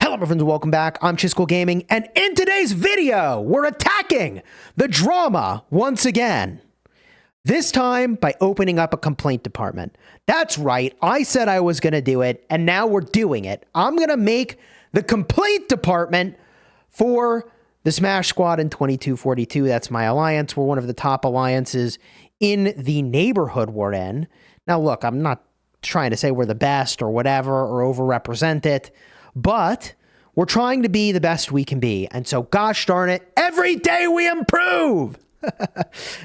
Hello, my friends, and welcome back. I'm Chisco Gaming, and in today's video, we're attacking the drama once again. This time by opening up a complaint department. That's right, I said I was going to do it, and now we're doing it. I'm going to make the complaint department for the Smash Squad in 2242. That's my alliance. We're one of the top alliances in the neighborhood we're in. Now, look, I'm not trying to say we're the best or whatever or overrepresent it, but we're trying to be the best we can be. And so, gosh darn it, every day we improve.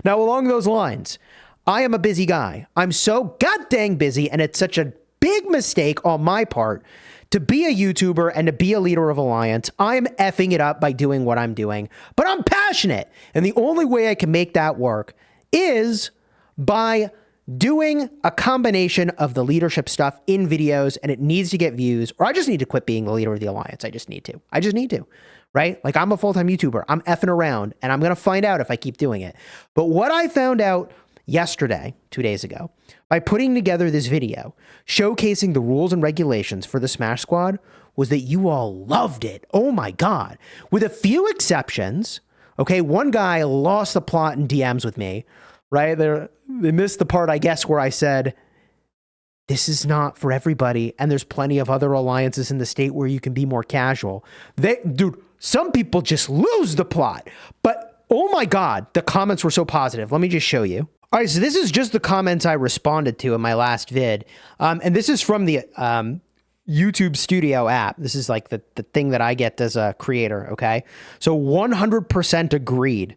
Now, along those lines, I am a busy guy. I'm so goddamn busy, and it's such a big mistake on my part to be a YouTuber and to be a leader of Alliance. I'm effing it up by doing what I'm doing, but I'm passionate. And the only way I can make that work is by doing a combination of the leadership stuff in videos, and it needs to get views, or I just need to quit being the leader of the Alliance. I just need to, right? Like, I'm a full-time YouTuber. I'm effing around, and I'm going to find out if I keep doing it. But what I found out yesterday, 2 days ago, by putting together this video, showcasing the rules and regulations for the Smash Squad, was that you all loved it. Oh my God. With a few exceptions, okay, one guy lost the plot in DMs with me, right? They missed the part, I guess, where I said, this is not for everybody, and there's plenty of other alliances in the state where you can be more casual. Dude, some people just lose the plot. But, oh my God, the comments were so positive. Let me just show you. All right, so this is just the comments I responded to in my last vid. And this is from the YouTube Studio app. This is like the thing that I get as a creator, okay? So 100% agreed.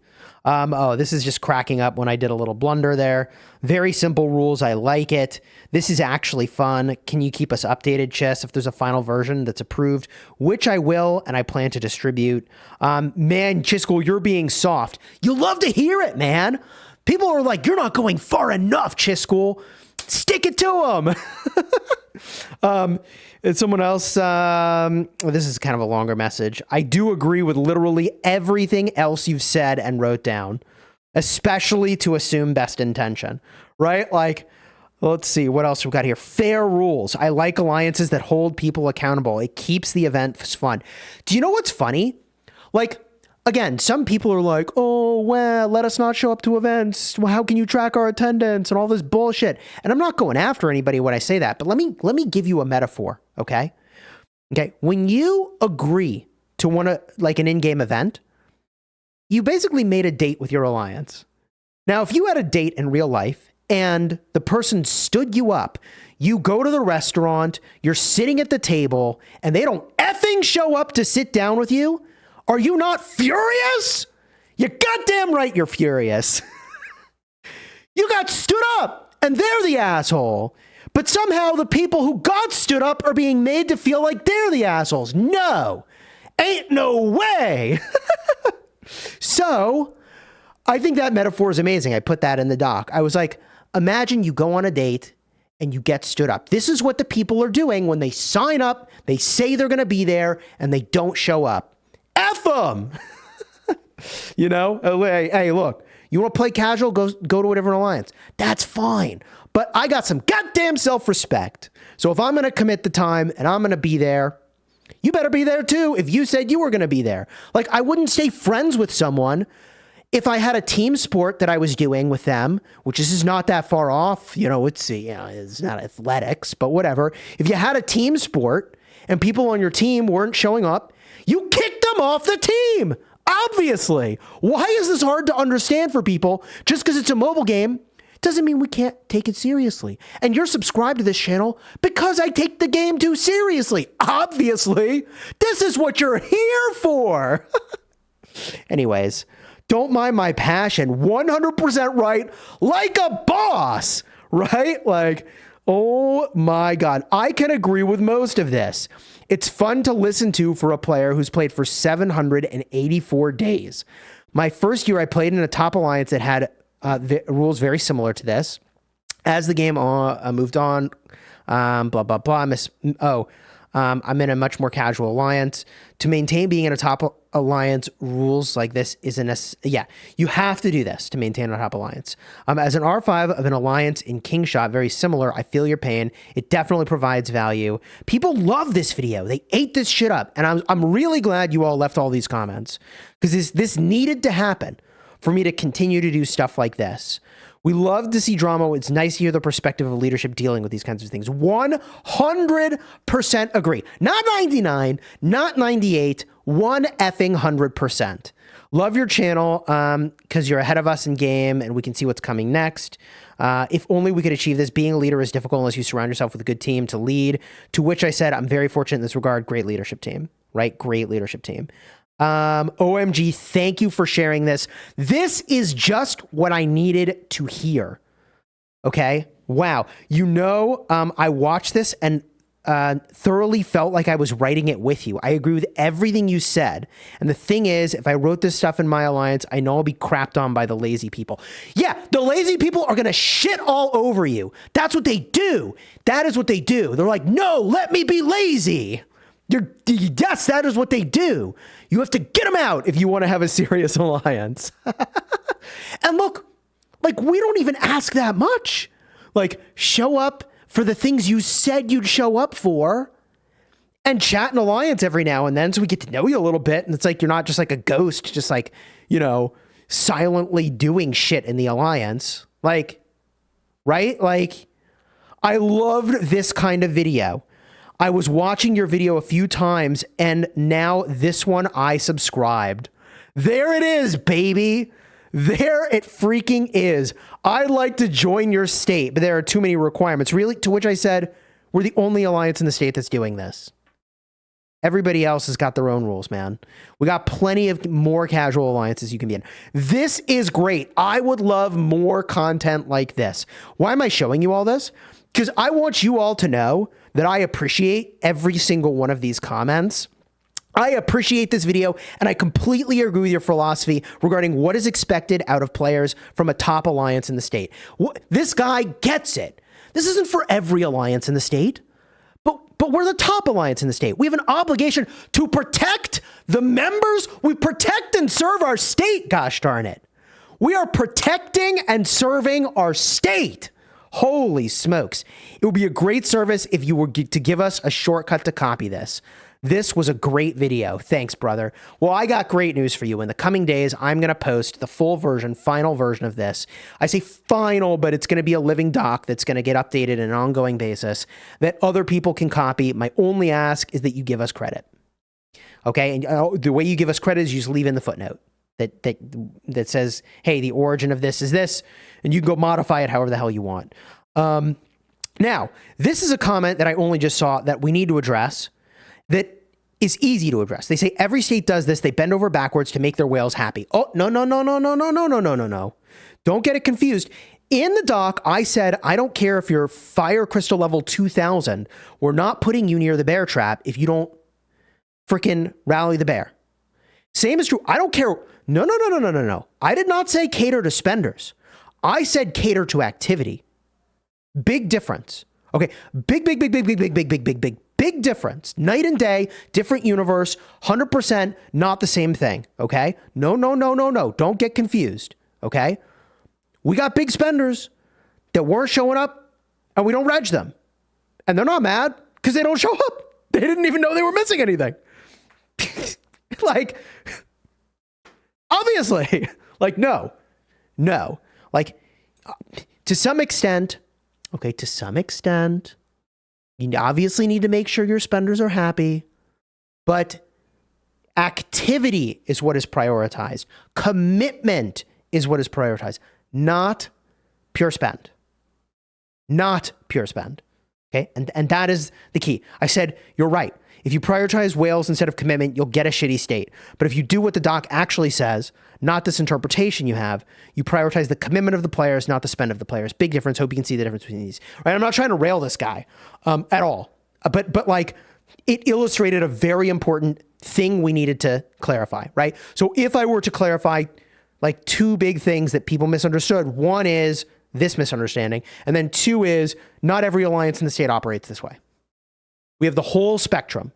Oh, this is just cracking up when I did a little blunder there. Very simple rules. I like it. This is actually fun. Can you keep us updated, Chess, if there's a final version that's approved, which I will, and I plan to distribute. Man, Chisco, you're being soft. You love to hear it, man. People are like, you're not going far enough, Chisco. Stick it to them. And someone else, this is kind of a longer message. I do agree with literally everything else you've said and wrote down, especially to assume best intention, right? Like, let's see, what else we've got here? Fair rules. I like alliances that hold people accountable. It keeps the event fun. Do you know what's funny? Like, again, some people are like, oh, well, let us not show up to events. Well, how can you track our attendance and all this bullshit? And I'm not going after anybody when I say that, but let me give you a metaphor, okay? Okay, when you agree to like an in-game event, you basically made a date with your alliance. Now, if you had a date in real life and the person stood you up, you go to the restaurant, you're sitting at the table, and they don't effing show up to sit down with you, are you not furious? You're goddamn right you're furious. You got stood up, and they're the asshole. But somehow the people who got stood up are being made to feel like they're the assholes. No. Ain't no way. So, I think that metaphor is amazing. I put that in the doc. I was like, imagine you go on a date and you get stood up. This is what the people are doing when they sign up, they say they're going to be there, and they don't show up. F them! You know? Hey, look, you want to play casual? Go to a different alliance. That's fine. But I got some goddamn self-respect. So if I'm going to commit the time and I'm going to be there, you better be there too if you said you were going to be there. Like, I wouldn't stay friends with someone if I had a team sport that I was doing with them, which is not that far off. You know, it's not athletics, but whatever. If you had a team sport and people on your team weren't showing up, you kicked them off the team. Obviously. Why is this hard to understand for people? Just because it's a mobile game doesn't mean we can't take it seriously. And you're subscribed to this channel because I take the game too seriously. Obviously. This is what you're here for. Anyways, don't mind my passion. 100% right, like a boss, right? Like, oh my God. I can agree with most of this. It's fun to listen to for a player who's played for 784 days. My first year, I played in a top alliance that had rules very similar to this. As the game moved on, blah, blah, blah. I'm in a much more casual alliance. To maintain being in a top alliance, rules like this isn't you have to do this to maintain a top alliance. As an R5 of an alliance in Kingshot, very similar, I feel your pain. It definitely provides value. People love this video. They ate this shit up. And I'm really glad you all left all these comments, because this needed to happen for me to continue to do stuff like this. We love to see drama. It's nice to hear the perspective of leadership dealing with these kinds of things. 100% agree. Not 99, not 98, 100%. Love your channel because you're ahead of us in game and we can see what's coming next. If only we could achieve this. Being a leader is difficult unless you surround yourself with a good team to lead. To which I said, I'm very fortunate in this regard. Great leadership team, right? Great leadership team. OMG, thank you for sharing this. This is just what I needed to hear. Okay. Wow. I watched this and thoroughly felt like I was writing it with you. I agree with everything you said. And the thing is, if I wrote this stuff in my alliance, I know I'll be crapped on by the lazy people. Yeah, the lazy people are going to shit all over you. That's what they do. That is what they do. They're like, no, let me be lazy. Yes, that is what they do. You have to get them out if you want to have a serious alliance. And look, like, we don't even ask that much. Like, show up for the things you said you'd show up for and chat an alliance every now and then so we get to know you a little bit. And it's like, you're not just like a ghost, just like, silently doing shit in the alliance. Like, right? Like, I loved this kind of video. I was watching your video a few times, and now this one I subscribed. There it is, baby. There it freaking is. I'd like to join your state, but there are too many requirements. Really? To which I said, we're the only alliance in the state that's doing this. Everybody else has got their own rules, man. We got plenty of more casual alliances you can be in. This is great. I would love more content like this. Why am I showing you all this? Because I want you all to know that I appreciate every single one of these comments. I appreciate this video, and I completely agree with your philosophy regarding what is expected out of players from a top alliance in the state. This guy gets it. This isn't for every alliance in the state, but we're the top alliance in the state. We have an obligation to protect the members. We protect and serve our state, gosh darn it. We are protecting and serving our state. Holy smokes. It would be a great service if you were to give us a shortcut to copy this. This was a great video. Thanks, brother. Well, I got great news for you. In the coming days, I'm going to post the full version, final version of this. I say final, but it's going to be a living doc that's going to get updated on an ongoing basis that other people can copy. My only ask is that you give us credit. Okay? And the way you give us credit is you just leave in the footnote that says, hey, the origin of this is this, and you can go modify it however the hell you want. Now, this is a comment that I only just saw that we need to address that is easy to address. They say every state does this. They bend over backwards to make their whales happy. Oh, no. Don't get it confused. In the doc, I said, I don't care if you're fire crystal level 2000. We're not putting you near the bear trap if you don't freaking rally the bear. Same is true. I don't care. No. I did not say cater to spenders. I said cater to activity. Big difference. Okay. Big difference. Night and day, different universe, 100% not the same thing. Okay. No. Don't get confused. Okay. We got big spenders that weren't showing up and we don't reg them. And they're not mad because they don't show up. They didn't even know they were missing anything. Like, obviously, like, no, like, to some extent, you obviously need to make sure your spenders are happy, but activity is what is prioritized. Commitment is what is prioritized, not pure spend. Not pure spend. Okay. And that is the key. I said, you're right. If you prioritize whales instead of commitment, you'll get a shitty state. But if you do what the doc actually says, not this interpretation you have, you prioritize the commitment of the players, not the spend of the players. Big difference. Hope you can see the difference between these. Right? I'm not trying to rail this guy at all. But like, it illustrated a very important thing we needed to clarify, right? So if I were to clarify like two big things that people misunderstood, one is this misunderstanding, and then two is not every alliance in the state operates this way. We have the whole spectrum.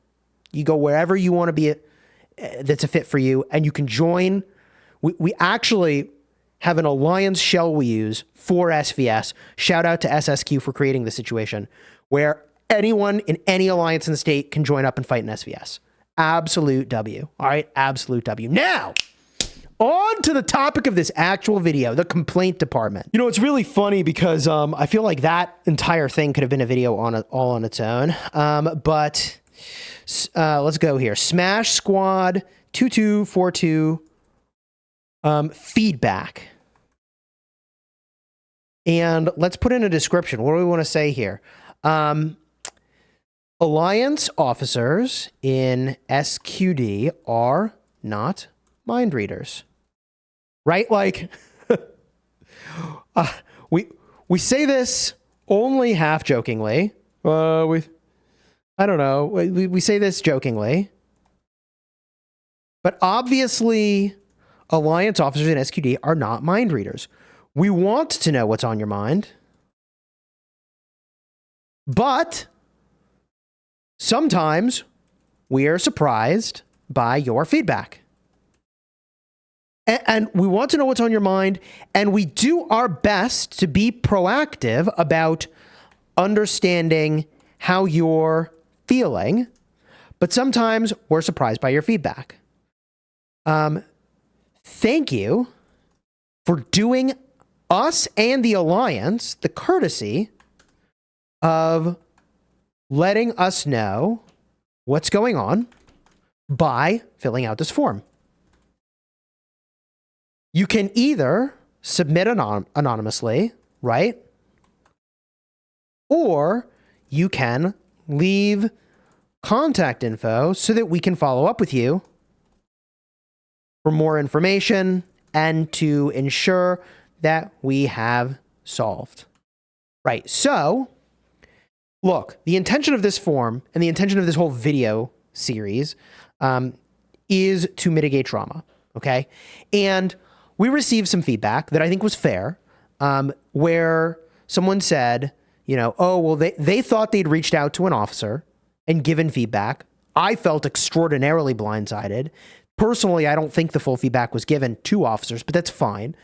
You go wherever you want to be, that's a fit for you, and you can join. We actually have an alliance shell we use for SVS. Shout out to SSQ for creating the situation where anyone in any alliance in the state can join up and fight in SVS. Absolute W. All right, absolute W. Now, on to the topic of this actual video, the complaint department. You know, it's really funny because I feel like that entire thing could have been a video all on its own. But let's go here. Smash Squad 2242 feedback. And let's put in a description. What do we want to say here? Alliance officers in SQD are not mind readers. Right? Like, we say this only half jokingly. I don't know. We say this jokingly. But obviously, Alliance officers in SQD are not mind readers. We want to know what's on your mind. But sometimes we are surprised by your feedback. And we want to know what's on your mind, and we do our best to be proactive about understanding how you're feeling, but sometimes we're surprised by your feedback. Thank you for doing us and the Alliance the courtesy of letting us know what's going on by filling out this form. You can either submit anonymously, right? Or you can leave contact info so that we can follow up with you for more information and to ensure that we have solved. Right, so, look, the intention of this form and the intention of this whole video series is to mitigate trauma, okay? And we received some feedback that I think was fair, where someone said, you know, oh, well, they thought they'd reached out to an officer and given feedback. I felt extraordinarily blindsided. Personally, I don't think the full feedback was given to officers, but that's fine.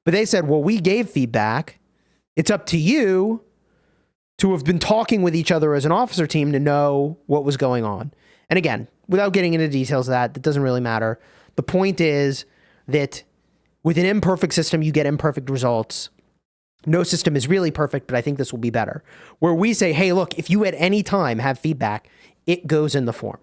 But they said, well, we gave feedback. It's up to you to have been talking with each other as an officer team to know what was going on. And again, without getting into details of that doesn't really matter. The point is that with an imperfect system, you get imperfect results. No system is really perfect, but I think this will be better. Where we say, hey, look, if you at any time have feedback, it goes in the form.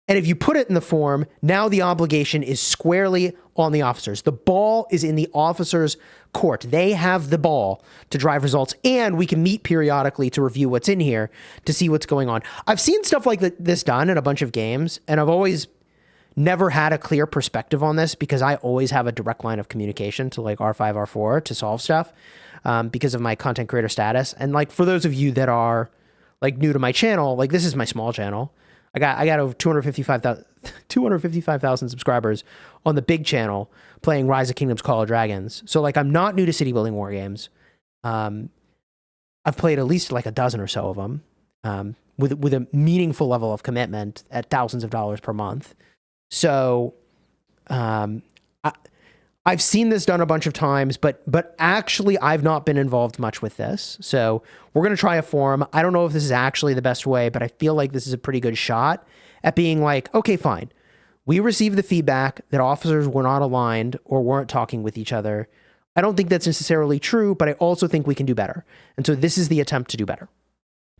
And if you put it in the form, now the obligation is squarely on the officers. The ball is in the officers' court. They have the ball to drive results, and we can meet periodically to review what's in here to see what's going on. I've seen stuff like this done in a bunch of games, and I've always never had a clear perspective on this because I always have a direct line of communication to like R5, R4 to solve stuff because of my content creator status. And like for those of you that are like new to my channel, like this is my small channel. I got over 255,000 subscribers on the big channel playing Rise of Kingdoms, Call of Dragons. So like I'm not new to city building war games. I've played at least like a dozen or so of them with a meaningful level of commitment at thousands of dollars per month. So I've seen this done a bunch of times, but actually I've not been involved much with this. So we're going to try a form. I don't know if this is actually the best way, but I feel like this is a pretty good shot at being like, okay, fine. We received the feedback that officers were not aligned or weren't talking with each other. I don't think that's necessarily true, but I also think we can do better. And so this is the attempt to do better.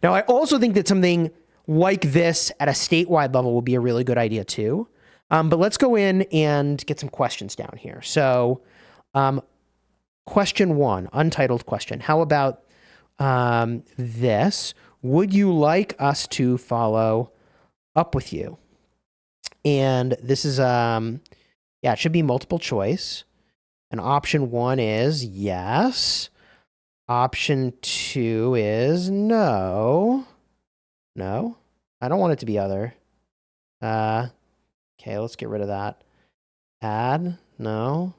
Now, I also think that something like this at a statewide level would be a really good idea too. But let's go in and get some questions down here. So question 1, untitled question. How about this? Would you like us to follow up with you? And this is, it should be multiple choice. And option 1 is yes. Option 2 is no. No, I don't want it to be other. Okay, let's get rid of that. Add, no.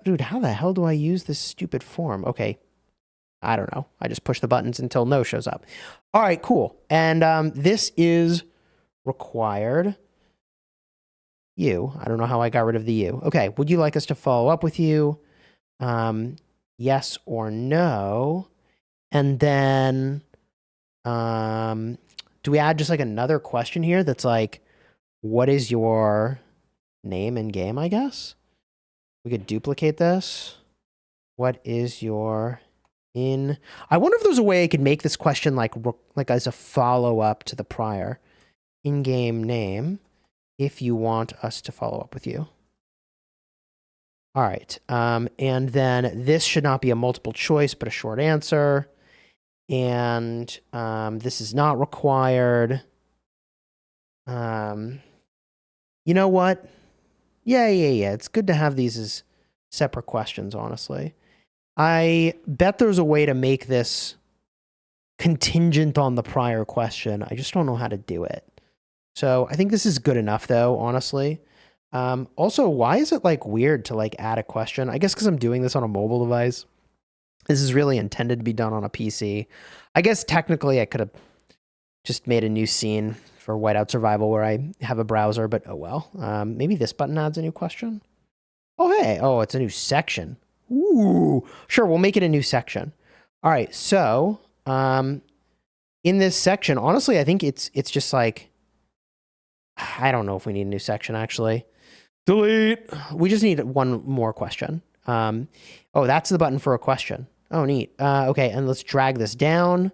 Dude, how the hell do I use this stupid form? Okay, I don't know. I just push the buttons until no shows up. All right, cool. And this is required. You. I don't know how I got rid of the you. Okay, would you like us to follow up with you? Yes or no? And then do we add just like another question here that's like, what is your name in game, I guess? We could duplicate this. What is your I wonder if there's a way I could make this question like as a follow-up to the prior. In-game name, if you want us to follow up with you. All right. And then this should not be a multiple choice, but a short answer. And this is not required. You know what? Yeah. It's good to have these as separate questions, honestly. I bet there's a way to make this contingent on the prior question. I just don't know how to do it. So I think this is good enough, though, honestly. Also, why is it like weird to like add a question? I guess because I'm doing this on a mobile device. This is really intended to be done on a PC. I guess technically I could have just made a new scene for Whiteout Survival where I have a browser, but oh well. Maybe this button adds a new question. Oh, hey. Oh, it's a new section. Ooh, sure. We'll make it a new section. All right. So, in this section, honestly, I think it's just like, I don't know if we need a new section, actually. Delete. We just need one more question. Oh, that's the button for a question. Oh, neat. Okay. And let's drag this down.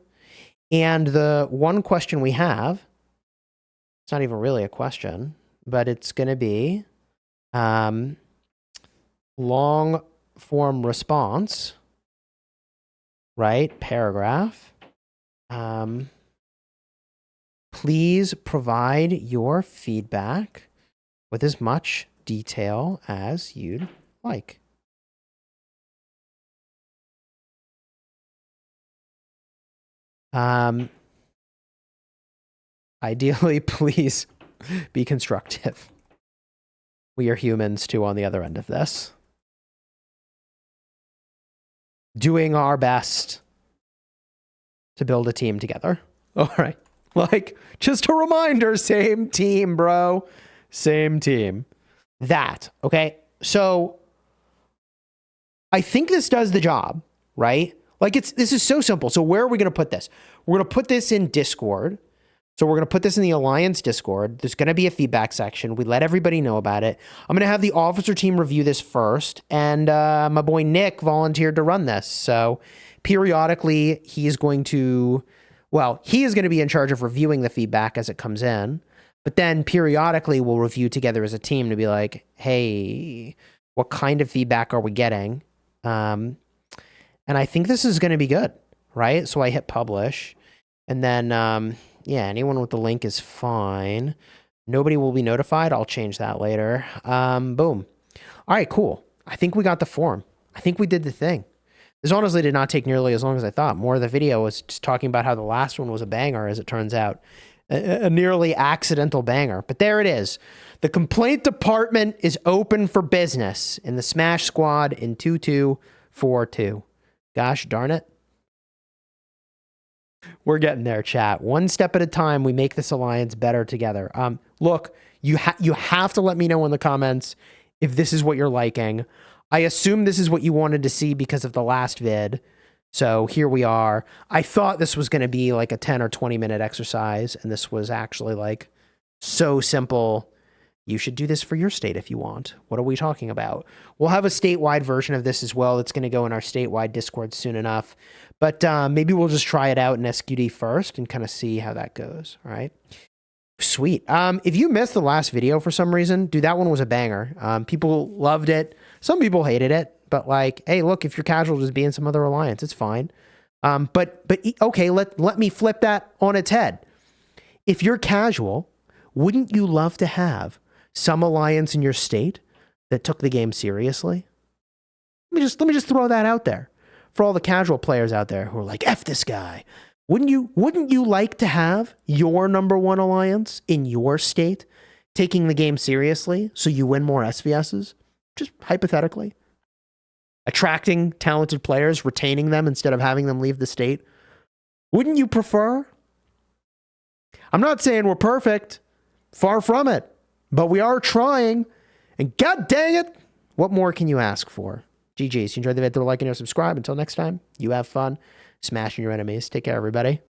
And the one question we have, it's not even really a question, but it's going to be, long form response, right? Paragraph. Please provide your feedback with as much detail as you'd like. Ideally, please be constructive. We are humans too on the other end of this. Doing our best to build a team together. All right. Like, just a reminder, same team, bro. Same team. Okay? So, I think this does the job, right? Like, this is so simple. So, where are we going to put this? We're going to put this in Discord. So, we're going to put this in the Alliance Discord. There's going to be a feedback section. We let everybody know about it. I'm going to have the officer team review this first. And my boy Nick volunteered to run this. So, periodically, he is going to be in charge of reviewing the feedback as it comes in. But then periodically we'll review together as a team to be like, hey, what kind of feedback are we getting? And I think this is going to be good, right? So I hit publish. And then, anyone with the link is fine. Nobody will be notified. I'll change that later. Boom. All right, cool. I think we got the form. I think we did the thing. This honestly did not take nearly as long as I thought. More of the video was just talking about how the last one was a banger, as it turns out. A nearly accidental banger. But there it is. The complaint department is open for business in the Smash Squad in 2242. Gosh darn it. We're getting there, chat. One step at a time, we make this alliance better together. Look, you have to let me know in the comments if this is what you're liking. I assume this is what you wanted to see because of the last vid. So here we are. I thought this was going to be like a 10 or 20 minute exercise, and this was actually like so simple. You should do this for your state if you want. What are we talking about? We'll have a statewide version of this as well. That's going to go in our statewide Discord soon enough. But maybe we'll just try it out in SQD first and kind of see how that goes. All right. Sweet. If you missed the last video for some reason, dude, that one was a banger. People loved it. Some people hated it. But like, hey, look, if you're casual, just be in some other alliance. It's fine. But okay, let me flip that on its head. If you're casual, wouldn't you love to have some alliance in your state that took the game seriously? Let me just throw that out there for all the casual players out there who are like, F this guy. Wouldn't you like to have your number one alliance in your state taking the game seriously so you win more SVSs? Just hypothetically. attracting talented players, retaining them instead of having them leave the state. Wouldn't you prefer? I'm not saying we're perfect. Far from it. But we are trying. And god dang it, what more can you ask for? GG's. You enjoyed the video, like and subscribe. Until next time, you have fun smashing your enemies. Take care, everybody.